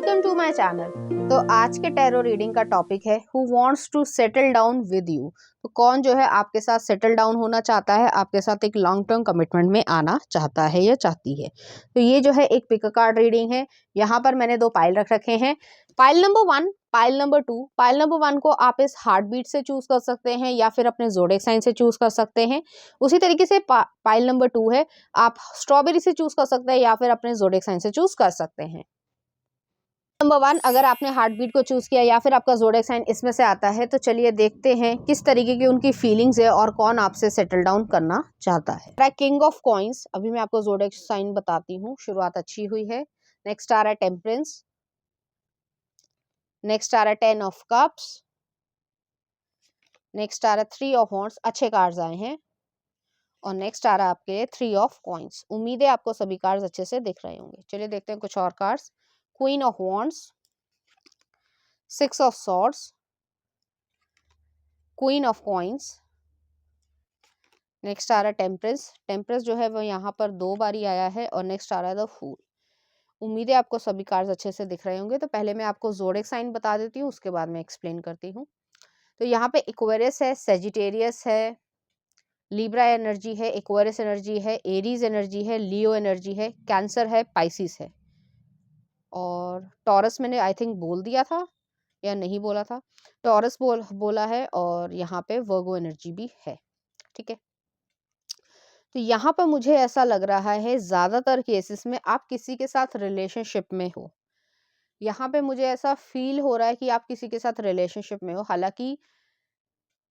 Welcome to my channel. तो आज के टैरो रीडिंग का टॉपिक है who wants to settle down with you. तो कौन जो है आपके साथ सेटल डाउन होना चाहता है, आपके साथ एक लॉन्ग टर्म कमिटमेंट में आना चाहता है या चाहती है। तो ये जो है एक पिक कार्ड रीडिंग है। यहाँ पर मैंने दो पाइल रख रखे हैं, pile number 1, pile number 2। Pile number 1 को आप इस हार्ट बीट से चूज कर सकते हैं या फिर अपने ज़ोडिएक साइन से चूज कर सकते हैं। उसी तरीके से पाइल नंबर 2 है, आप स्ट्रॉबेरी से चूज कर सकते हैं या फिर अपने ज़ोडिएक साइन से चूज कर सकते हैं। नंबर 1, अगर आपने हार्ट बीट को चूज किया या फिर आपका ज़ोडिएक साइन इसमें से आता है, तो चलिए देखते हैं किस तरीके की उनकी फीलिंग्स है और कौन आपसे सेटल डाउन करना चाहता है। किंग ऑफ कॉइंस, अभी मैं आपको ज़ोडिएक साइन बताती हूँ, शुरुआत अच्छी हुई है। नेक्स्ट आ रहा है टेम्परेंस, नेक्स्ट आ रहा है 10 ऑफ कप्स, नेक्स्ट आ रहा है 3 ऑफ वॉन्ड्स, अच्छे कार्ड्स आए हैं। और नेक्स्ट आ रहा है आपके 3 ऑफ कॉइंस। उम्मीद है आपको सभी कार्ड्स अच्छे से दिख रहे होंगे। चलिए देखते हैं कुछ और cards. Queen of wands, 6 of swords, queen of coins, next आ रहा है टेम्परेंस। टेम्परेंस जो है वो यहाँ पर 2 बारी आया है। और नेक्स्ट आ रहा है द फूल। उम्मीद है आपको सभी कार्ड्स अच्छे से दिख रहे होंगे। तो पहले मैं आपको ज़ोडिएक साइन बता देती हूँ, उसके बाद मैं एक्सप्लेन करती हूँ। तो यहाँ पे एक्वेरियस है, सेजिटेरियस है, लिब्रा एनर्जी है, एक्वेरियस एनर्जी है, एरीज एनर्जी है, लियो एनर्जी है, कैंसर है, पाइसिस है और टॉरस मैंने आई थिंक बोल दिया था या नहीं बोला था। टॉरस बोला है और यहाँ पे वर्गो एनर्जी भी है। ठीक है, तो यहाँ पर मुझे ऐसा लग रहा है ज़्यादातर केसेस में आप किसी के साथ रिलेशनशिप में हो। यहाँ पे मुझे ऐसा फील हो रहा है कि आप किसी के साथ रिलेशनशिप में हो। हालांकि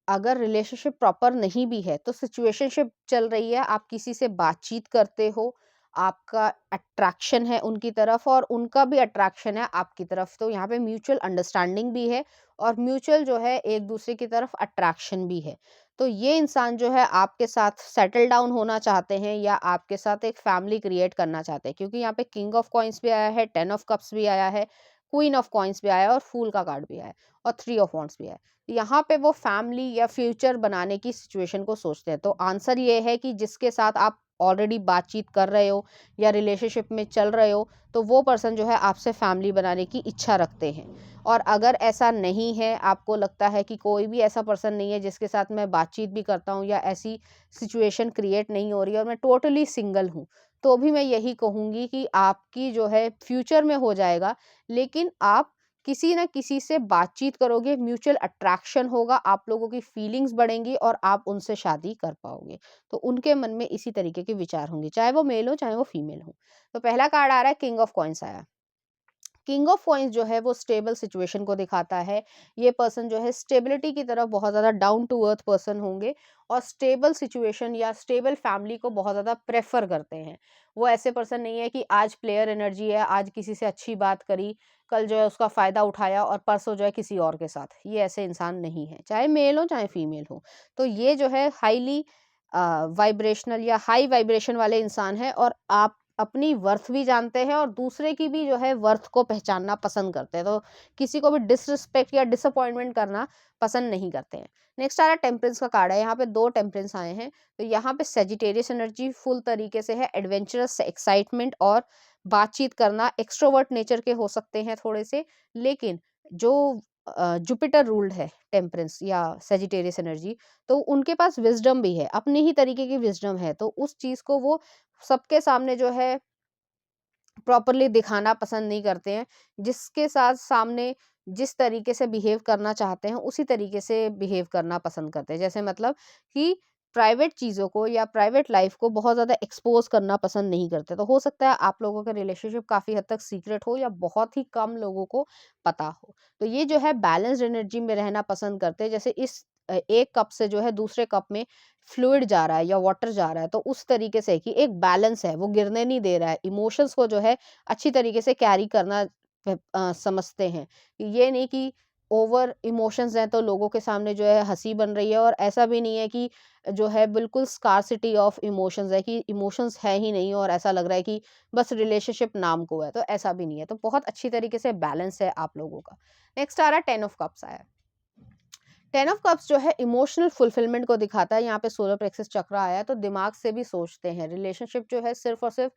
अगर रिलेशनशिप प्रॉपर नहीं भी है तो सिचुएशनशिप चल रही है, आप किसी से बातचीत करते हो, आपका अट्रैक्शन है उनकी तरफ और उनका भी अट्रैक्शन है आपकी तरफ। तो यहाँ पे म्यूचुअल अंडरस्टैंडिंग भी है और म्यूचुअल जो है एक दूसरे की तरफ अट्रैक्शन भी है। तो ये इंसान जो है आपके साथ सेटल डाउन होना चाहते हैं या आपके साथ एक फैमिली क्रिएट करना चाहते हैं, क्योंकि यहाँ पे किंग ऑफ कॉइंस भी आया है, 10 ऑफ कप्स भी आया है, क्वीन ऑफ कॉइंस भी आया है और फूल का कार्ड भी आया है और 3 ऑफ वॉन्ड्स भी आया है। यहाँ पे वो फैमिली या फ्यूचर बनाने की सिचुएशन को सोचते हैं। तो आंसर ये है कि जिसके साथ आप ऑलरेडी बातचीत कर रहे हो या रिलेशनशिप में चल रहे हो, तो वो पर्सन जो है आपसे फैमिली बनाने की इच्छा रखते हैं। और अगर ऐसा नहीं है, आपको लगता है कि कोई भी ऐसा पर्सन नहीं है जिसके साथ मैं बातचीत भी करता हूँ या ऐसी सिचुएशन क्रिएट नहीं हो रही है और मैं टोटली सिंगल हूँ, तो भी मैं यही कहूँगी कि आपकी जो है फ्यूचर में हो जाएगा। लेकिन आप किसी न किसी से बातचीत करोगे, म्यूचुअल अट्रैक्शन होगा, आप लोगों की फीलिंग्स बढ़ेंगी और आप उनसे शादी कर पाओगे। तो उनके मन में इसी तरीके के विचार होंगे, चाहे वो मेल हो चाहे वो फीमेल हो। तो पहला कार्ड आ रहा है किंग ऑफ कॉइंस आया। किंग ऑफ कॉइंस जो है वो स्टेबल सिचुएशन को दिखाता है। ये पर्सन जो है स्टेबिलिटी की तरफ बहुत ज़्यादा डाउन टू अर्थ पर्सन होंगे और स्टेबल सिचुएशन या स्टेबल फैमिली को बहुत ज़्यादा प्रेफर करते हैं। वो ऐसे पर्सन नहीं है कि आज प्लेयर एनर्जी है, आज किसी से अच्छी बात करी, कल जो है उसका फ़ायदा उठाया और परसों जो है किसी और के साथ। ये ऐसे इंसान नहीं है, चाहे मेल हो चाहे फीमेल हो। तो ये जो है हाईली वाइब्रेशनल या हाई वाइब्रेशन वाले इंसान है और आप अपनी वर्थ भी जानते हैं और दूसरे की भी जो है वर्थ को पहचानना पसंद करते हैं। तो किसी को भी डिसरिस्पेक्ट या डिसअपॉइंटमेंट करना पसंद नहीं करते हैं। नेक्स्ट आ रहा है टेम्परेंस का कार्ड है। यहाँ पे 2 टेम्परेंस आए हैं। तो यहाँ पे सेजिटेरियस एनर्जी फुल तरीके से है, एडवेंचरस, एक्साइटमेंट और बातचीत करना, एक्सट्रोवर्ट नेचर के हो सकते हैं थोड़े से। लेकिन जो जुपिटर रूल्ड है टेम्परेंस या सेजिटेरियस एनर्जी, तो उनके पास विजडम भी है, अपनी ही तरीके की विजडम है। तो उस चीज़ को वो सबके सामने जो है प्रॉपरली दिखाना पसंद नहीं करते हैं। जिसके साथ सामने जिस तरीके से बिहेव करना चाहते हैं उसी तरीके से बिहेव करना पसंद करते हैं। जैसे मतलब कि प्राइवेट चीज़ों को या प्राइवेट लाइफ को बहुत ज़्यादा एक्सपोज करना पसंद नहीं करते। तो हो सकता है आप लोगों का रिलेशनशिप काफ़ी हद तक सीक्रेट हो या बहुत ही कम लोगों को पता हो। तो ये जो है बैलेंस्ड एनर्जी में रहना पसंद करते हैं। जैसे इस एक कप से जो है दूसरे कप में फ्लूइड जा रहा है या वाटर जा रहा है, तो उस तरीके से कि एक बैलेंस है, वो गिरने नहीं दे रहा है। इमोशंस को जो है अच्छी तरीके से कैरी करना समझते हैं। ये नहीं कि ओवर इमोशंस हैं तो लोगों के सामने जो है हँसी बन रही है, और ऐसा भी नहीं है कि जो है बिल्कुल स्कार्सिटी ऑफ इमोशंस है कि इमोशंस है ही नहीं और ऐसा लग रहा है कि बस रिलेशनशिप नाम को है, तो ऐसा भी नहीं है। तो बहुत अच्छी तरीके से बैलेंस है आप लोगों का। नेक्स्ट आ रहा है 10 ऑफ कप्स आया। 10 ऑफ कप्स जो है इमोशनल फुलफिलमेंट को दिखाता है। यहाँ पे सोलर प्लेक्सस चक्र आया है, तो दिमाग से भी सोचते हैं। रिलेशनशिप जो है सिर्फ और सिर्फ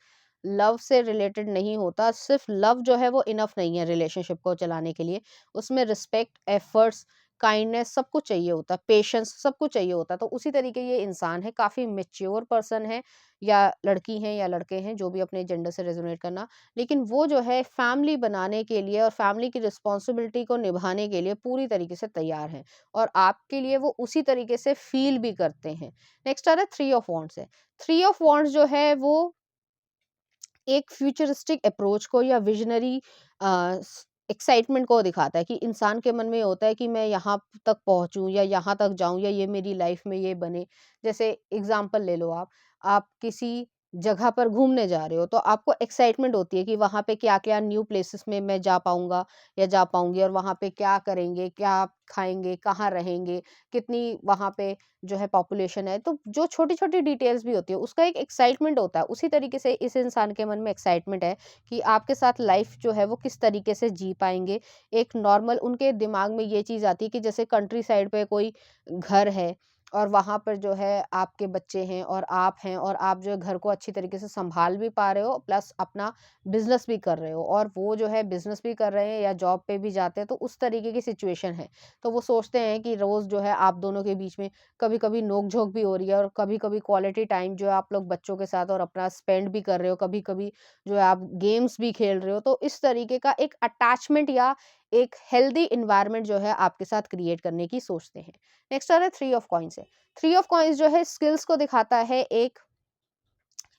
लव से रिलेटेड नहीं होता। सिर्फ लव जो है वो इनफ नहीं है रिलेशनशिप को चलाने के लिए, उसमें रिस्पेक्ट, एफर्ट्स, काइंडनेस सब कुछ चाहिए होता है, पेशेंस सब कुछ चाहिए होता है। तो उसी तरीके ये इंसान है, काफ़ी मेच्योर पर्सन है, या लड़की हैं या लड़के हैं, जो भी अपने जेंडर से रेजोनेट करना, लेकिन वो जो है फैमिली बनाने के लिए और फैमिली की रिस्पॉन्सिबिलिटी को निभाने के लिए पूरी तरीके से तैयार हैं, और आपके लिए वो उसी तरीके से फील भी करते हैं। नेक्स्ट आ रहा है थ्री ऑफ वॉन्ड्स है। थ्री ऑफ वॉन्ड्स जो है वो एक फ्यूचरिस्टिक अप्रोच को या विजनरी एक्साइटमेंट को दिखाता है, कि इंसान के मन में होता है कि मैं यहाँ तक पहुँचूँ या यहाँ तक जाऊँ, या ये मेरी लाइफ में ये बने। जैसे एग्जांपल ले लो आप किसी जगह पर घूमने जा रहे हो, तो आपको एक्साइटमेंट होती है कि वहाँ पे क्या-क्या न्यू प्लेसेस में मैं जा पाऊँगा या जा पाऊँगी, और वहाँ पे क्या करेंगे, क्या खाएँगे, कहाँ रहेंगे, कितनी वहाँ पे जो है पॉपुलेशन है। तो जो छोटी-छोटी डिटेल्स भी होती है, उसका एक एक्साइटमेंट होता है। उसी तरीके से इस इंसान के मन में एक्साइटमेंट है कि आपके साथ लाइफ जो है वो किस तरीके से जी पाएँगे। एक नॉर्मल उनके दिमाग में ये चीज़ आती है कि जैसे कंट्री साइड पे कोई घर है, और वहाँ पर जो है आपके बच्चे हैं और आप हैं, और आप जो है घर को अच्छी तरीके से सँभाल भी पा रहे हो, प्लस अपना बिज़नेस भी कर रहे हो, और वो जो है बिज़नेस भी कर रहे हैं या जॉब पे भी जाते हैं, तो उस तरीके की सिचुएशन है। तो वो सोचते हैं कि रोज़ जो है आप दोनों के बीच में कभी-कभी नोक-झोंक भी हो रही है, और कभी-कभी क्वालिटी टाइम जो है आप लोग बच्चों के साथ और अपना स्पेंड भी कर रहे हो, कभी-कभी जो है आप गेम्स भी खेल रहे हो। तो इस तरीके का एक अटैचमेंट या एक हेल्दी एनवायरनमेंट जो है आपके साथ क्रिएट करने की सोचते हैं। नेक्स्ट आ रहा है थ्री ऑफ कॉइन्स है। थ्री ऑफ कॉइन्स जो है स्किल्स को दिखाता है, एक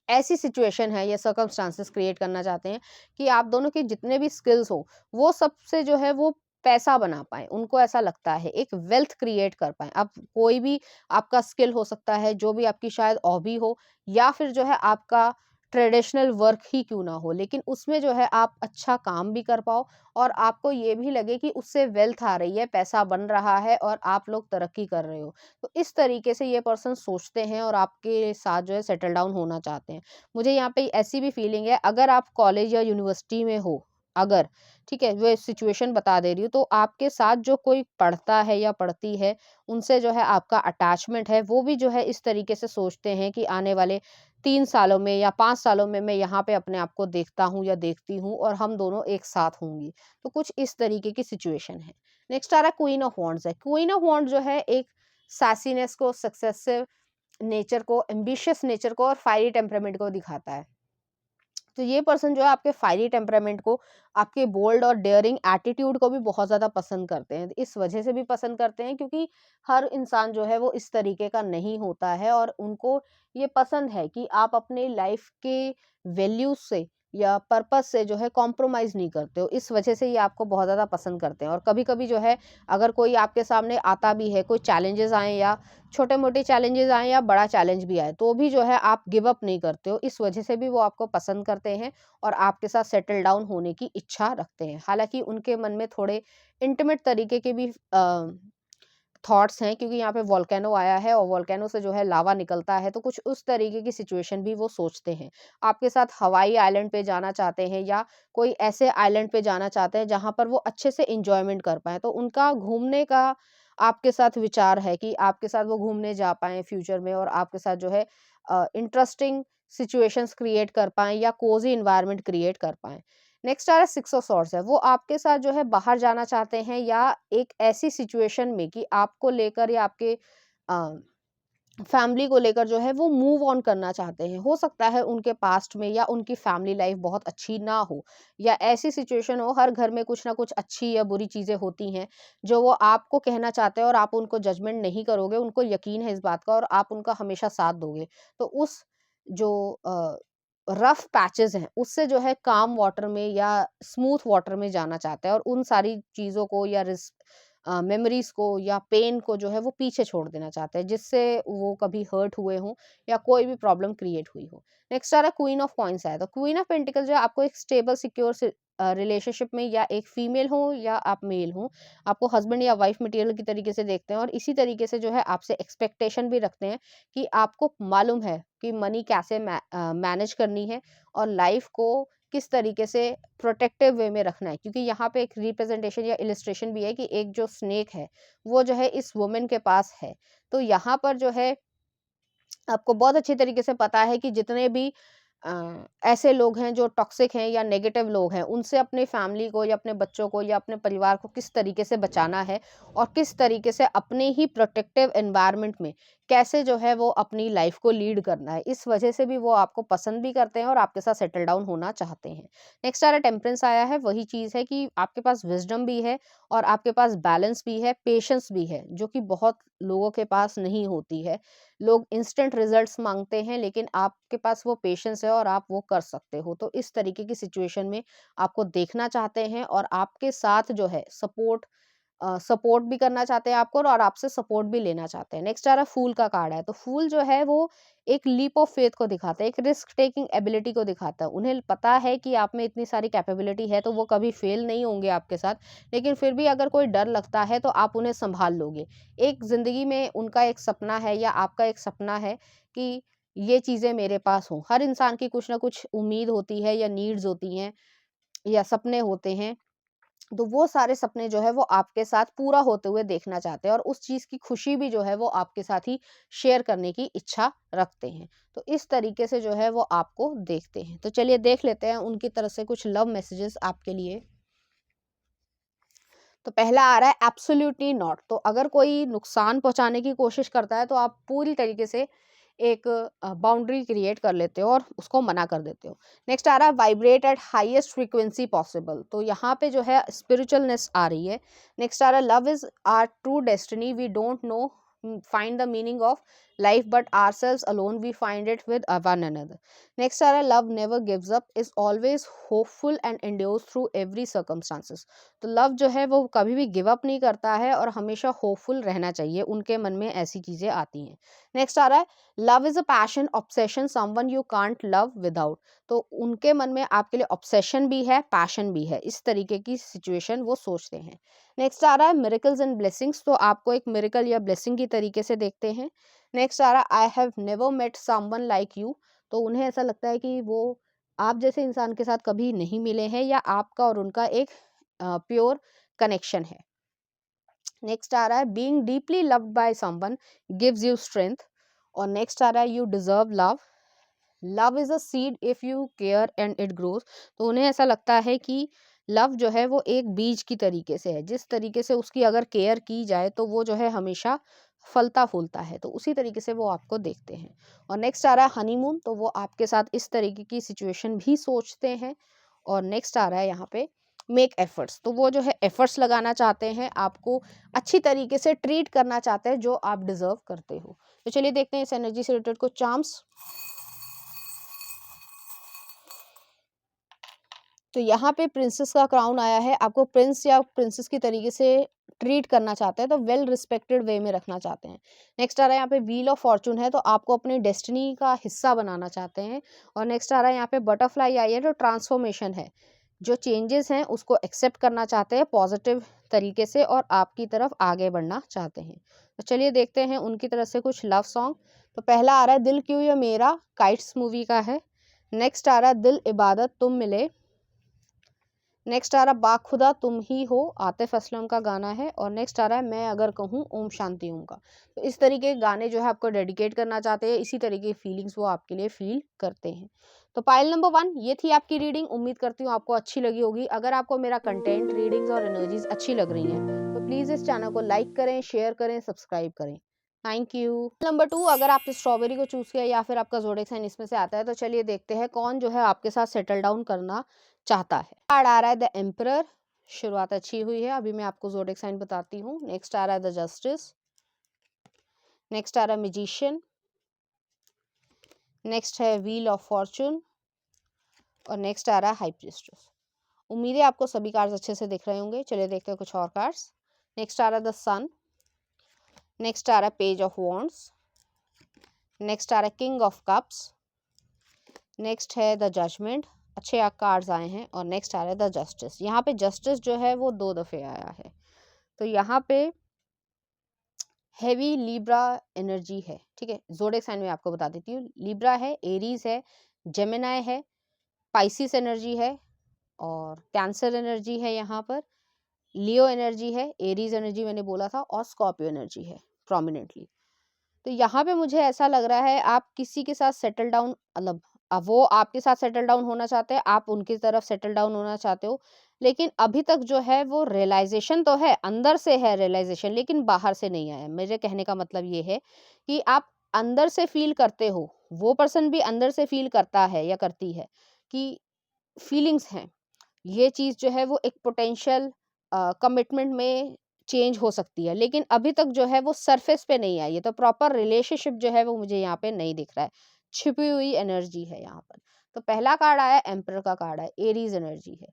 ऐसी सिचुएशन है या सर्कमस्टांसेस क्रिएट करना चाहते हैं कि आप दोनों के जितने भी स्किल्स हो, वो सबसे जो है वो पैसा बना पाएँ। उनको ऐसा लगता है, एक वेल्थ क्रिएट कर पाएँ। अब कोई भी आपका स्किल हो सकता है, जो भी आपकी शायद हॉबी हो, या फिर जो है आपका ट्रेडिशनल वर्क ही क्यों ना हो, लेकिन उसमें जो है आप अच्छा काम भी कर पाओ, और आपको ये भी लगे कि उससे वेल्थ आ रही है, पैसा बन रहा है, और आप लोग तरक्की कर रहे हो। तो इस तरीके से ये पर्सन सोचते हैं, और आपके साथ जो है सेटल डाउन होना चाहते हैं। मुझे यहाँ पे ऐसी भी फीलिंग है, अगर आप कॉलेज या यूनिवर्सिटी में हो, अगर, ठीक है, वो सिचुएशन बता दे रही हूँ, तो आपके साथ जो कोई पढ़ता है या पढ़ती है, उनसे जो है आपका अटैचमेंट है, वो भी जो है इस तरीके से सोचते हैं कि आने वाले 3 सालों में या 5 सालों में मैं यहाँ पे अपने आप को देखता हूँ या देखती हूँ, और हम दोनों एक साथ होंगी। तो कुछ इस तरीके की सिचुएशन है। नेक्स्ट आ रहा है क्वीन ऑफ वॉन्ड्स है। क्वीन ऑफ वॉन्ड्स जो है एक सैसीनेस को, सक्सेसिव नेचर को, एम्बिशियस नेचर को और फायरी टेम्परामेंट को दिखाता है। तो ये पर्सन जो है आपके फायरी टेम्परामेंट को, आपके बोल्ड और डेयरिंग एटीट्यूड को भी बहुत ज़्यादा पसंद करते हैं। इस वजह से भी पसंद करते हैं क्योंकि हर इंसान जो है वो इस तरीके का नहीं होता है, और उनको ये पसंद है कि आप अपने लाइफ के वैल्यूज से या पर्पस से जो है कॉम्प्रोमाइज़ नहीं करते हो। इस वजह से ये आपको बहुत ज़्यादा पसंद करते हैं। और कभी-कभी जो है अगर कोई आपके सामने आता भी है, कोई चैलेंजेस आएँ या छोटे-मोटे चैलेंजेस आएँ या बड़ा चैलेंज भी आए, तो भी जो है आप गिव अप नहीं करते हो। इस वजह से भी वो आपको पसंद करते हैं और आपके साथ सेटल डाउन होने की इच्छा रखते हैं। हालाँकि उनके मन में थोड़े इंटीमेट तरीके के भी थॉट्स हैं, क्योंकि यहाँ पे वोल्केनो आया है और वोल्केनो से जो है लावा निकलता है, तो कुछ उस तरीके की सिचुएशन भी वो सोचते हैं। आपके साथ हवाई आइलैंड पे जाना चाहते हैं, या कोई ऐसे आइलैंड पे जाना चाहते हैं जहाँ पर वो अच्छे से एन्जॉयमेंट कर पाएँ। तो उनका घूमने का आपके साथ विचार है कि आपके साथ वो घूमने जा पाएँ फ्यूचर में, और आपके साथ जो है इंटरेस्टिंग सिचुएशंस क्रिएट कर पाएँ या कोज़ी एनवायरनमेंट क्रिएट कर पाएँ। नेक्स्ट आ रहा है सिक्स ऑफ सॉर्ड्स है। वो आपके साथ जो है बाहर जाना चाहते हैं, या एक ऐसी सिचुएशन में कि आपको लेकर या आपके अ, फैमिली को लेकर जो है वो मूव ऑन करना चाहते हैं। हो सकता है उनके पास्ट में या उनकी फैमिली लाइफ बहुत अच्छी ना हो, या ऐसी सिचुएशन हो, हर घर में कुछ ना कुछ अच्छी या बुरी चीज़ें होती हैं, जो वो आपको कहना चाहते हैं, और आप उनको जजमेंट नहीं करोगे, उनको यकीन है इस बात का, और आप उनका हमेशा साथ दोगे। तो उस जो रफ पैचेज़ हैं, उससे जो है काम वाटर में या स्मूथ वाटर में जाना चाहता है, और उन सारी चीज़ों को या मेमोरीज़ को या पेन को जो है वो पीछे छोड़ देना चाहते हैं, जिससे वो कभी हर्ट हुए हों या कोई भी प्रॉब्लम क्रिएट हुई हो। नेक्स्ट आ रहा है क्वीन ऑफ कॉइन्स है। तो क्वीन ऑफ पेंटिकल जो है आपको एक स्टेबल सिक्योर रिलेशनशिप में, या एक फीमेल हो या आप मेल हो, आपको हस्बैंड या वाइफ मटेरियल की तरीके से देखते हैं, और इसी तरीके से जो है आपसे एक्सपेक्टेशन भी रखते हैं कि आपको मालूम है कि मनी कैसे मैनेज करनी है, और लाइफ को किस तरीके से प्रोटेक्टिव वे में रखना है। क्योंकि यहाँ पे एक रिप्रेजेंटेशन या इलस्ट्रेशन भी है कि एक जो स्नेक है, वो जो है इस वुमन के पास है। तो यहाँ पर जो है आपको बहुत अच्छी तरीके से पता है कि जितने भी ऐसे लोग हैं जो टॉक्सिक हैं या नेगेटिव लोग हैं, उनसे अपनी फैमिली को या अपने बच्चों को या अपने परिवार को किस तरीके से बचाना है और किस तरीके से अपने ही प्रोटेक्टिव एनवायरनमेंट में कैसे जो है वो अपनी लाइफ को लीड करना है। इस वजह से भी वो आपको पसंद भी करते हैं और आपके साथ सेटल डाउन होना चाहते हैं। नेक्स्ट आ रहा है टेम्परेंस आया है, वही चीज़ है कि आपके पास विजडम भी है और आपके पास बैलेंस भी है, पेशेंस भी है, जो कि बहुत लोगों के पास नहीं होती है। लोग इंस्टेंट रिजल्ट्स मांगते हैं, लेकिन आपके पास वो पेशेंस है और आप वो कर सकते हो। तो इस तरीके की सिचुएशन में आपको देखना चाहते हैं और आपके साथ जो है सपोर्ट भी करना चाहते हैं आपको और आपसे सपोर्ट भी लेना चाहते हैं। नेक्स्ट आ रहा है फूल का कार्ड है, तो फूल जो है वो एक लीप ऑफ फेथ को दिखाता है, एक रिस्क टेकिंग एबिलिटी को दिखाता है। उन्हें पता है कि आप में इतनी सारी कैपेबिलिटी है तो वो कभी फेल नहीं होंगे आपके साथ, लेकिन फिर भी अगर कोई डर लगता है तो आप उन्हें संभाल लोगे। एक ज़िंदगी में उनका एक सपना है या आपका एक सपना है कि ये चीज़ें मेरे पास हों। हर इंसान की कुछ ना कुछ उम्मीद होती है या नीड्स होती हैं या सपने होते हैं, तो वो सारे सपने जो है वो आपके साथ पूरा होते हुए देखना चाहते हैं और उस चीज़ की खुशी भी जो है वो आपके साथ ही शेयर करने की इच्छा रखते हैं। तो इस तरीके से जो है वो आपको देखते हैं। तो चलिए देख लेते हैं उनकी तरफ से कुछ लव मैसेजेस आपके लिए। तो पहला आ रहा है एब्सोल्युटली नॉट। तो अगर कोई नुकसान पहुंचाने की कोशिश करता है तो आप पूरी तरीके से एक बाउंड्री क्रिएट कर लेते हो और उसको मना कर देते हो। नेक्स्ट आ रहा है vibrate eight highest frequency possible. तो यहाँ पे जो है स्पिरिचुअलनेस आ रही है। नेक्स्ट आ रहा है love is our true destiny, we don't know find the meaning of life but ourselves alone we find it with one another. Next आ रहा है love never gives up, is always hopeful and endures through every circumstances. तो love जो है वो कभी भी give up नहीं करता है और हमेशा होपफुल रहना चाहिए, उनके मन में ऐसी चीजें आती हैं। नेक्स्ट आ रहा है love is a passion obsession someone you can't love without. तो उनके मन में आपके लिए ऑब्सेशन भी है, पैशन भी है, इस तरीके की सिचुएशन वो सोचते हैं। नेक्स्ट आ रहा है मिरेकल्स एंड ब्लेसिंग्स। तो आपको एक मिरेकल या ब्लेसिंग की तरीके से देखते हैं। नेक्स्ट आ रहा है I have never met someone like you. तो उन्हें ऐसा लगता है कि वो आप जैसे इंसान के साथ कभी नहीं मिले हैं या आपका और उनका एक प्योर कनेक्शन है। नेक्स्ट आ रहा है being deeply loved by someone gives you strength. और नेक्स्ट आ रहा है you deserve love, love is a seed if you care and it grows. तो उन्हें ऐसा लगता है कि लव जो है वो एक बीज की तरीके से है, जिस तरीके से उसकी अगर केयर की जाए तो वो जो है हमेशा फलता फूलता है। तो उसी तरीके से वो आपको देखते हैं। और नेक्स्ट आ रहा है हनीमून। तो वो आपके साथ इस तरीके की सिचुएशन भी सोचते हैं। और नेक्स्ट आ रहा है यहाँ पे मेक एफर्ट्स। तो वो जो है एफर्ट्स लगाना चाहते हैं, आपको अच्छी तरीके से ट्रीट करना चाहते हैं जो आप डिजर्व करते हो। तो चलिए देखते हैं इस एनर्जी से रिलेटेड कुछ चार्म्स। तो यहाँ पे प्रिंसेस का क्राउन आया है, आपको प्रिंस या प्रिंसेस की तरीके से ट्रीट करना चाहते हैं, तो वेल रिस्पेक्टेड वे में रखना चाहते हैं। नेक्स्ट आ रहा है यहाँ पे व्हील ऑफ फॉर्चून है, तो आपको अपनी डेस्टिनी का हिस्सा बनाना चाहते हैं। और नेक्स्ट आ रहा है यहाँ पे बटरफ्लाई आई है, जो ट्रांसफॉर्मेशन है, जो चेंजेस हैं उसको एक्सेप्ट करना चाहते हैं पॉजिटिव तरीके से और आपकी तरफ आगे बढ़ना चाहते हैं। तो चलिए देखते हैं उनकी तरफ से कुछ लव सॉन्ग। तो पहला आ रहा है दिल क्यों ये मेरा, काइट्स मूवी का है। नेक्स्ट आ रहा है दिल इबादत तुम मिले। नेक्स्ट आ रहा बाखुदा तुम ही हो, आतिफ असलम का गाना है। और नेक्स्ट आ रहा है मैं अगर कहूँ ओम शांति ओम का। तो इस तरीके के गाने जो है आपको डेडिकेट करना चाहते हैं, इसी तरीके की फीलिंग्स वो आपके लिए फील करते हैं। तो पाइल नंबर 1 ये थी आपकी रीडिंग। उम्मीद करती हूँ आपको अच्छी लगी होगी। अगर आपको मेरा कंटेंट, रीडिंग्स और एनर्जीज अच्छी लग रही हैं तो प्लीज़ इस चैनल को लाइक करें, शेयर करें, सब्सक्राइब करें। Thank you. नंबर 2 अगर आपने स्ट्रॉबेरी को चूज किया या फिर आपका ज़ोडिएक साइन इसमें से आता है, तो चलिए देखते हैं कौन जो है आपके साथ सेटल डाउन करना चाहता है। कार्ड आ रहा है द एम्परर। शुरुआत अच्छी हुई है, अभी मैं आपको ज़ोडिएक साइन बताती हूँ। नेक्स्ट आ रहा है द जस्टिस। नेक्स्ट आ रहा है मैजिशियन। नेक्स्ट है व्हील ऑफ फॉर्चून। और नेक्स्ट आ रहा है हाई प्रीस्टेस। उम्मीद है आपको सभी कार्ड्स अच्छे से दिख रहे होंगे। चलिए देखते हैं कुछ और कार्ड्स। नेक्स्ट आ रहा है द सन। नेक्स्ट आ रहा है पेज ऑफ वॉन्ड्स। नेक्स्ट आ रहा है किंग ऑफ कप्स। नेक्स्ट है द जजमेंट। अच्छे कार्ड्स आए हैं। और नेक्स्ट आ रहा है द जस्टिस। यहाँ पे जस्टिस जो है वो 2 दफ़े आया है। तो यहाँ पे हैवी लिब्रा एनर्जी है, ठीक है। ज़ोडिएक साइन में आपको बता देती हूँ, लिब्रा है, एरीज है, जेमिनाई है, पाइसिस एनर्जी है और कैंसर एनर्जी है। यहाँ पर लियो एनर्जी है, एरीज एनर्जी मैंने बोला था, और स्कॉर्पियो एनर्जी है प्रोमिनेंटली। तो यहाँ पे मुझे ऐसा लग रहा है आप किसी के साथ सेटल डाउन, मतलब अब वो आपके साथ सेटल डाउन होना चाहते हैं, आप उनकी तरफ सेटल डाउन होना चाहते हो, लेकिन अभी तक जो है वो रियलाइज़ेशन तो है, अंदर से है रियलाइज़ेशन, लेकिन बाहर से नहीं आया। मेरे कहने का मतलब ये है कि आप अंदर से फ़ील करते हो, वो पर्सन भी अंदर से फ़ील करता है या करती है कि फीलिंग्स हैं। ये चीज़ जो है वो एक पोटेंशियल कमिटमेंट में चेंज हो सकती है, लेकिन अभी तक जो है वो सरफेस पे नहीं आई है, तो प्रॉपर रिलेशनशिप जो है वो मुझे यहाँ पे नहीं दिख रहा है। छिपी हुई एनर्जी है यहाँ पर। तो पहला कार्ड आया, एम्परर का कार्ड है, एरीज़ एनर्जी है।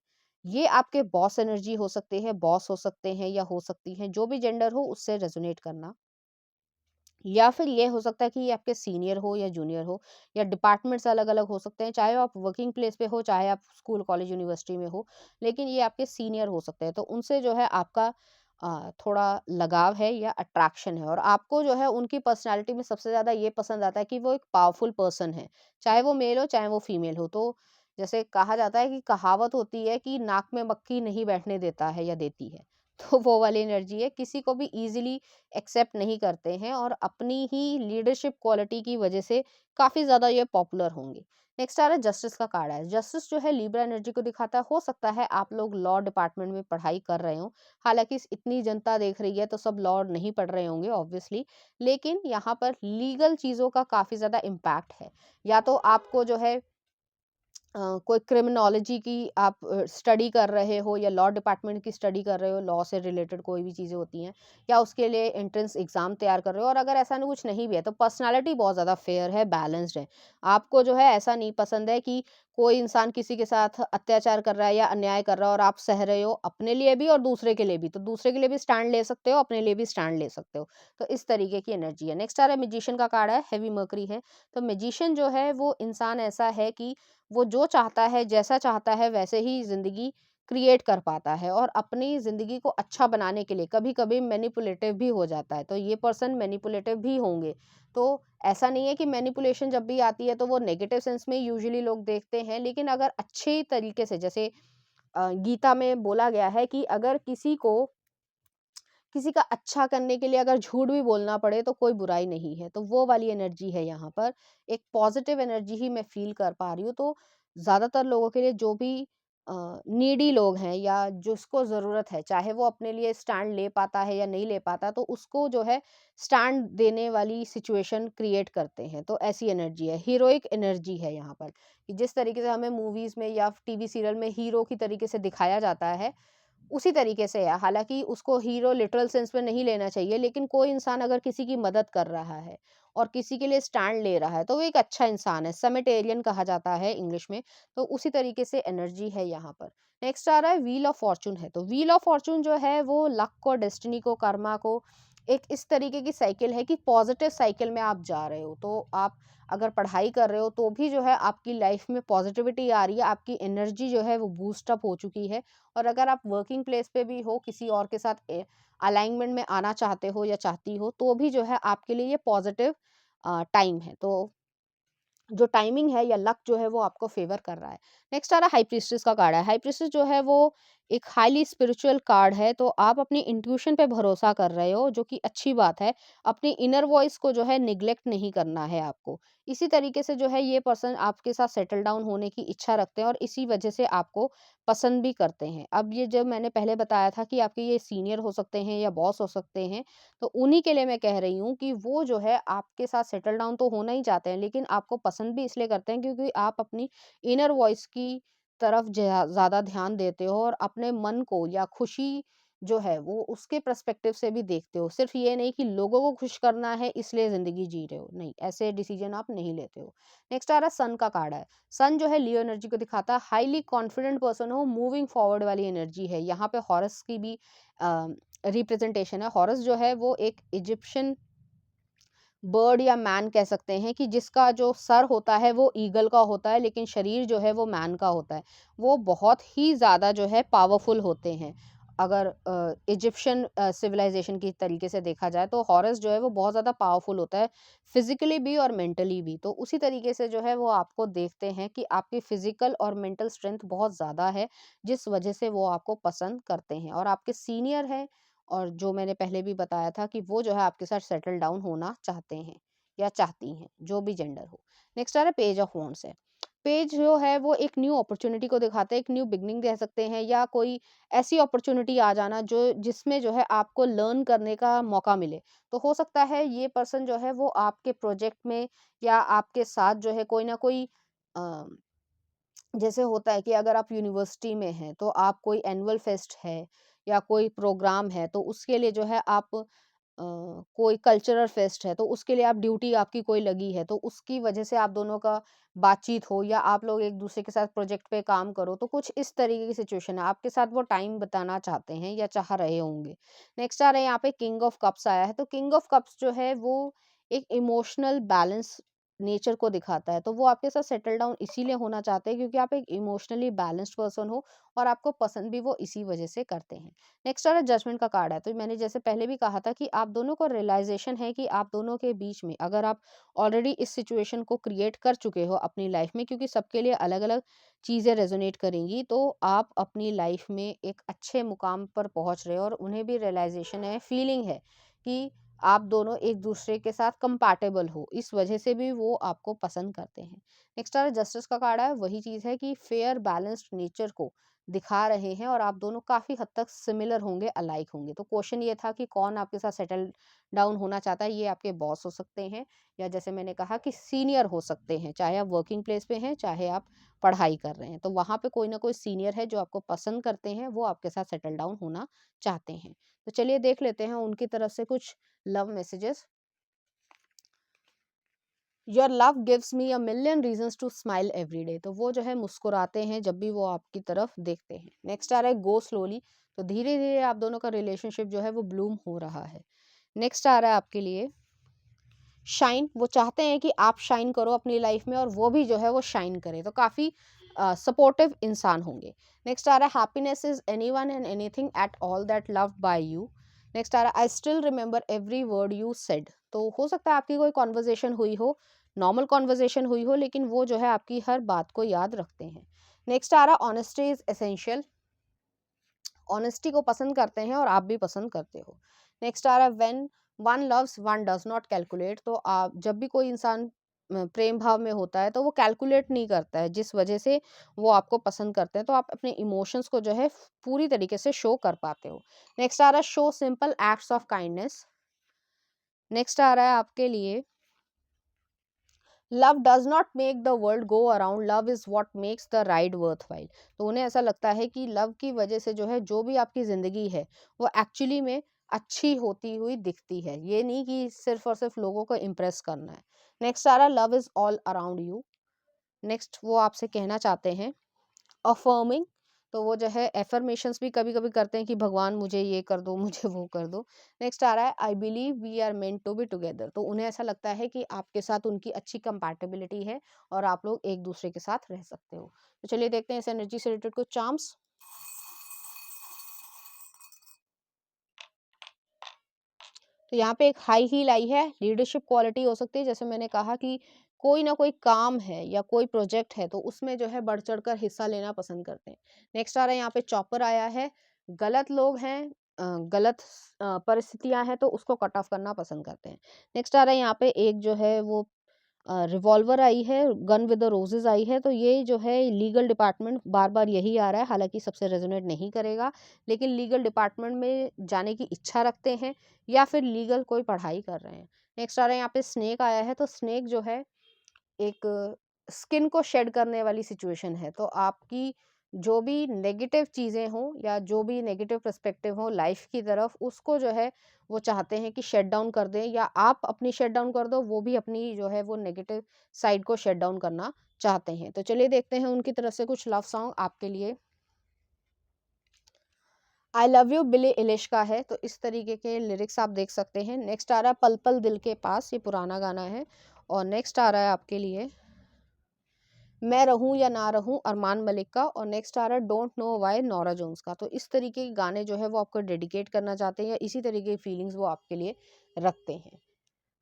ये आपके बॉस एनर्जी हो सकते हैं, बॉस हो सकते हैं या हो सकती हैं, जो भी जेंडर हो उससे रेज़ोनेट करना। या फिर ये हो सकता है कि ये आपके सीनियर हो या जूनियर हो, या डिपार्टमेंट्स अलग-अलग हो सकते हैं, चाहे आप वर्किंग प्लेस पे हो, चाहे आप स्कूल, कॉलेज, यूनिवर्सिटी में हो, लेकिन ये आपके सीनियर हो सकते हैं। तो उनसे जो है आपका थोड़ा लगाव है या अट्रैक्शन है, और आपको जो है उनकी पर्सनैलिटी में सबसे ज़्यादा ये पसंद आता है कि वो एक पावरफुल पर्सन है, चाहे वो मेल हो, चाहे वो फीमेल हो। तो जैसे कहा जाता है कि कहावत होती है कि नाक में मक्खी नहीं बैठने देता है या देती है, तो वो वाली एनर्जी है। किसी को भी ईज़िली एक्सेप्ट नहीं करते हैं, और अपनी ही लीडरशिप क्वालिटी की वजह से काफ़ी ज़्यादा ये पॉपुलर होंगे। नेक्स्ट आ रहा है जस्टिस का कार्ड है। जस्टिस जो है लिब्रा एनर्जी को दिखाता है। हो सकता है आप लोग लॉ डिपार्टमेंट में पढ़ाई कर रहे हो, हालांकि इतनी जनता देख रही है तो सब लॉ नहीं पढ़ रहे होंगे ऑब्वियसली, लेकिन यहाँ पर लीगल चीज़ों का काफ़ी ज़्यादा इम्पैक्ट है। या तो आपको जो है कोई क्रिमिनोलॉजी की आप स्टडी कर रहे हो, या लॉ डिपार्टमेंट की स्टडी कर रहे हो, लॉ से रिलेटेड कोई भी चीज़ें होती हैं, या उसके लिए एंट्रेंस एग्ज़ाम तैयार कर रहे हो, और अगर ऐसा कुछ नहीं भी है तो पर्सनालिटी बहुत ज़्यादा फेयर है, बैलेंस्ड है। आपको जो है ऐसा नहीं पसंद है कि कोई इंसान किसी के साथ अत्याचार कर रहा है या अन्याय कर रहा है और आप सह रहे हो, अपने लिए भी और दूसरे के लिए भी। तो दूसरे के लिए भी स्टैंड ले सकते हो, अपने लिए भी स्टैंड ले सकते हो। तो इस तरीके की एनर्जी है। नेक्स्ट आ रहा है मैजिशियन का कार्ड है, हेवी मर्करी है। तो मैजिशियन जो है वो इंसान ऐसा है कि वो जो चाहता है, जैसा चाहता है वैसे ही ज़िंदगी क्रिएट कर पाता है, और अपनी ज़िंदगी को अच्छा बनाने के लिए कभी-कभी मैनिपुलेटिव भी हो जाता है। तो ये पर्सन मैनिपुलेटिव भी होंगे। तो ऐसा नहीं है कि मैनिपुलेशन जब भी आती है तो वो नेगेटिव सेंस में यूजुअली लोग देखते हैं, लेकिन अगर अच्छे तरीके से, जैसे गीता में बोला गया है कि अगर किसी का अच्छा करने के लिए अगर झूठ भी बोलना पड़े तो कोई बुराई नहीं है। तो वो वाली एनर्जी है यहाँ पर। एक पॉजिटिव एनर्जी ही मैं फ़ील कर पा रही हूँ। तो ज़्यादातर लोगों के लिए, जो भी नीडी लोग हैं या जिसको ज़रूरत है, चाहे वो अपने लिए स्टैंड ले पाता है या नहीं ले पाता, तो उसको जो है स्टैंड देने वाली सिचुएशन क्रिएट करते हैं। तो ऐसी एनर्जी है, हीरोइक एनर्जी है यहाँ पर, कि जिस तरीके से हमें मूवीज़ में या टीवी सीरियल में हीरो की तरीके से दिखाया जाता है, उसी तरीके से है। हालाँकि उसको हीरो लिटरल सेंस में नहीं लेना चाहिए, लेकिन कोई इंसान अगर किसी की मदद कर रहा है और किसी के लिए स्टैंड ले रहा है, तो वो एक अच्छा इंसान है। समिटेरियन कहा जाता है इंग्लिश में, तो उसी तरीके से एनर्जी है यहाँ पर। नेक्स्ट आ रहा है व्हील ऑफ फॉर्च्यून है। तो व्हील ऑफ फॉर्च्यून जो है वो लक को, डेस्टिनी को, कर्मा को, एक इस तरीके की साइकिल है कि पॉजिटिव साइकिल में आप जा रहे हो। तो आप अगर पढ़ाई कर रहे हो तो भी जो है आपकी लाइफ में पॉजिटिविटी आ रही है, आपकी एनर्जी जो है वो बूस्ट अप हो चुकी है। और अगर आप वर्किंग प्लेस पे भी हो, किसी और के साथ अलाइनमेंट में आना चाहते हो या चाहती हो, तो भी जो है आपके लिए ये पॉजिटिव टाइम है। तो जो टाइमिंग है या लक जो है वो आपको फेवर कर रहा है। नेक्स्ट आ रहा है हाई प्रीस्टेस का कार्ड है। हाई प्रीस्टेस जो है वो एक हाईली स्पिरिचुअल कार्ड है। तो आप अपनी इंट्यूशन पे भरोसा कर रहे हो, जो कि अच्छी बात है। अपनी इनर वॉइस को जो है निग्लेक्ट नहीं करना है आपको। इसी तरीके से जो है ये पर्सन आपके साथ सेटल डाउन होने की इच्छा रखते हैं, और इसी वजह से आपको पसंद भी करते हैं। अब ये जब मैंने पहले बताया था कि आपके ये सीनियर हो सकते हैं या बॉस हो सकते हैं, तो उन्हीं के लिए मैं कह रही हूँ कि वो जो है आपके साथ सेटल डाउन तो होना ही चाहते हैं, लेकिन आपको पसंद भी इसलिए करते हैं क्योंकि आप अपनी इनर वॉइस की तरफ ज़्यादा ध्यान देते हो, और अपने मन को या खुशी जो है वो उसके पर्सपेक्टिव से भी देखते हो। सिर्फ ये नहीं कि लोगों को खुश करना है इसलिए ज़िंदगी जी रहे हो, नहीं, ऐसे डिसीजन आप नहीं लेते हो। नेक्स्ट आ रहा है सन का कार्ड है। सन जो है लियो एनर्जी को दिखाता है। हाईली कॉन्फिडेंट पर्सन हो, मूविंग फॉरवर्ड वाली एनर्जी है। यहाँ पे हॉरस की भी रिप्रेजेंटेशन है। हॉरस जो है वो एक इजिप्शियन बर्ड या मैन कह सकते हैं, कि जिसका जो सर होता है वो ईगल का होता है, लेकिन शरीर जो है वो मैन का होता है। वो बहुत ही ज़्यादा जो है पावरफुल होते हैं। अगर इजिप्शियन सिविलाइजेशन की तरीके से देखा जाए तो हॉरस जो है वो बहुत ज़्यादा पावरफुल होता है, फिजिकली भी और मेंटली भी। तो उसी तरीके से जो है वो आपको देखते हैं कि आपकी फिजिकल और मेंटल स्ट्रेंथ बहुत ज़्यादा है, जिस वजह से वो आपको पसंद करते हैं, और आपके सीनियर हैं। और जो मैंने पहले भी बताया था कि वो जो है आपके साथ सेटल डाउन होना चाहते हैं या चाहती हैं, जो भी जेंडर हो। नेक्स्ट आ रहा है पेज ऑफ वॉन्ड्स है। पेज जो है वो एक न्यू अपॉर्चुनिटी को दिखाता है, एक न्यू बिगनिंग कह सकते हैं, या कोई ऐसी अपॉर्चुनिटी आ जाना जो जिसमें जो है आपको लर्न करने का मौका मिले। तो हो सकता है ये पर्सन जो है वो आपके प्रोजेक्ट में या आपके साथ जो है कोई ना कोई अ, जैसे होता है कि अगर आप यूनिवर्सिटी में हैं तो आप कोई एनुअल फेस्ट है या कोई प्रोग्राम है तो उसके लिए जो है आप कोई कल्चरल फेस्ट है तो उसके लिए आप ड्यूटी आपकी कोई लगी है तो उसकी वजह से आप दोनों का बातचीत हो या आप लोग एक दूसरे के साथ प्रोजेक्ट पे काम करो, तो कुछ इस तरीके की सिचुएशन है आपके साथ, वो टाइम बताना चाहते हैं या चाह रहे होंगे। नेक्स्ट आ रहा है यहाँ पे किंग ऑफ कप्स आया है, तो किंग ऑफ कप्स जो है वो एक इमोशनल बैलेंस नेचर को दिखाता है, तो वो आपके साथ सेटल डाउन इसीलिए होना चाहते हैं क्योंकि आप एक इमोशनली बैलेंस्ड पर्सन हो और आपको पसंद भी वो इसी वजह से करते हैं। नेक्स्ट आ रहा है जजमेंट का कार्ड है, तो मैंने जैसे पहले भी कहा था कि आप दोनों को रियलाइजेशन है कि आप दोनों के बीच में अगर आप ऑलरेडी इस सिचुएशन को क्रिएट कर चुके हो अपनी लाइफ में, क्योंकि सबके लिए अलग अलग चीज़ें रेजोनेट करेंगी, तो आप अपनी लाइफ में एक अच्छे मुकाम पर पहुंच रहे हो और उन्हें भी रियलाइजेशन है, फीलिंग है कि आप दोनों एक दूसरे के साथ कंपैटिबल हो, इस वजह से भी वो आपको पसंद करते हैं। नेक्स्ट आ रहा है जस्टिस का कार्ड है, वही चीज़ है कि फेयर बैलेंस्ड नेचर को दिखा रहे हैं और आप दोनों काफ़ी हद तक सिमिलर होंगे, अलाइक होंगे। तो क्वेश्चन ये था कि कौन आपके साथ सेटल डाउन होना चाहता है, ये आपके बॉस हो सकते हैं या जैसे मैंने कहा कि सीनियर हो सकते हैं, चाहे आप वर्किंग प्लेस पे हैं, चाहे आप पढ़ाई कर रहे हैं। तो वहाँ पे कोई ना कोई सीनियर है जो आपको पसंद करते हैं, वो आपके साथ सेटल डाउन होना चाहते हैं। तो चलिए देख लेते हैं उनकी तरफ से कुछ love messages. Your love gives me a million reasons to smile every day, तो वो जो है मुस्कुराते हैं जब भी वो आपकी तरफ देखते हैं। नेक्स्ट आ रहा है गो स्लोली, तो धीरे धीरे आप दोनों का रिलेशनशिप जो है वो ब्लूम हो रहा है। नेक्स्ट आ रहा है आपके लिए शाइन, वो चाहते हैं कि आप शाइन करो अपनी लाइफ में और वो भी जो है वो शाइन करे, तो काफ़ी सपोर्टिव इंसान होंगे। नेक्स्ट आ रहा है happiness is any one and anything at all that love by you. Next आ रहा है I still remember every word you said, तो हो सकता है आपकी कोई कॉन्वर्जेशन हुई हो, नॉर्मल कॉन्वर्जेशन हुई हो, लेकिन वो जो है आपकी हर बात को याद रखते हैं। नेक्स्ट आ रहा है ऑनेस्टी इज एसेंशियल, ऑनेस्टी को पसंद करते हैं और आप भी पसंद करते हो। नेक्स्ट आ रहा है when one loves one does not calculate, तो आप जब भी कोई इंसान प्रेम भाव में होता है तो वो कैलकुलेट नहीं करता है, जिस वजह से वो आपको पसंद करते हैं, तो आप अपने इमोशंस को जो है पूरी तरीके से शो कर पाते हो। नेक्स्ट आ रहा है show simple acts of kindness. Next आ रहा है आपके लिए love does not make the world go around, love is what makes the ride worthwhile, तो उन्हें ऐसा लगता है कि लव की वजह से जो है जो भी आपकी जिंदगी है वो एक्चुअली में अच्छी होती हुई दिखती है, ये नहीं कि सिर्फ और सिर्फ लोगों को इम्प्रेस करना है। नेक्स्ट आ रहा love is all around you. Next वो आपसे कहना चाहते हैं अफर्मिंग, तो वो जो है एफर्मेशंस भी कभी कभी करते हैं कि भगवान मुझे ये कर दो, मुझे वो कर दो। नेक्स्ट आ रहा है I believe we are meant to be together, तो उन्हें ऐसा लगता है कि आपके साथ उनकी अच्छी कंपैटिबिलिटी है और आप लोग एक दूसरे के साथ रह सकते हो। तो चलिए देखते हैं इस एनर्जी से रिलेटेड कुछ चार्म्स। तो यहाँ पे एक हाई हील आई है, लीडरशिप क्वालिटी हो सकती है, जैसे मैंने कहा कि कोई ना कोई काम है या कोई प्रोजेक्ट है तो उसमें जो है बढ़ चढ़ कर हिस्सा लेना पसंद करते हैं। नेक्स्ट आ रहा है यहाँ पे चॉपर आया है, गलत लोग हैं, गलत परिस्थितियां हैं तो उसको कट ऑफ करना पसंद करते हैं। नेक्स्ट आ रहा है यहाँ पे एक जो है वो रिवॉल्वर आई है, गन विद द रोजेस आई है, तो ये जो है लीगल डिपार्टमेंट बार बार यही आ रहा है, हालांकि सबसे रेजोनेट नहीं करेगा, लेकिन लीगल डिपार्टमेंट में जाने की इच्छा रखते हैं या फिर लीगल कोई पढ़ाई कर रहे हैं। नेक्स्ट आ रहा है यहाँ पे स्नेक आया है, तो स्नेक जो है एक स्किन को शेड करने वाली सिचुएशन है, तो आपकी जो भी नेगेटिव चीज़ें हों या जो भी नेगेटिव पर्सपेक्टिव हो लाइफ की तरफ, उसको जो है वो चाहते हैं कि शट डाउन कर दें या आप अपनी शट डाउन कर दो, वो भी अपनी जो है वो नेगेटिव साइड को शट डाउन करना चाहते हैं। तो चलिए देखते हैं उनकी तरफ से कुछ लव सॉन्ग आपके लिए। आई लव यू बिली इलिश का है, तो इस तरीके के लिरिक्स आप देख सकते हैं। नेक्स्ट आ रहा है पल पल दिल के पास, ये पुराना गाना है। और नेक्स्ट आ रहा है आपके लिए मैं रहूं या ना रहूं, अरमान मलिक का। और नेक्स्ट आ रहा है don't know why, Norah Jones का। तो इस तरीके के गाने जो है वो आपको डेडिकेट करना चाहते हैं या इसी तरीके की फीलिंग्स वो आपके लिए रखते हैं।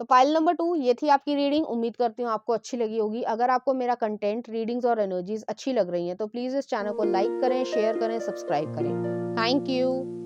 तो पाइल नंबर 2 ये थी आपकी रीडिंग, उम्मीद करती हूँ आपको अच्छी लगी होगी। अगर आपको मेरा कंटेंट, रीडिंग्स और एनर्जीज अच्छी लग रही हैं तो प्लीज़ इस चैनल को लाइक करें, शेयर करें, सब्सक्राइब करें। Thank you.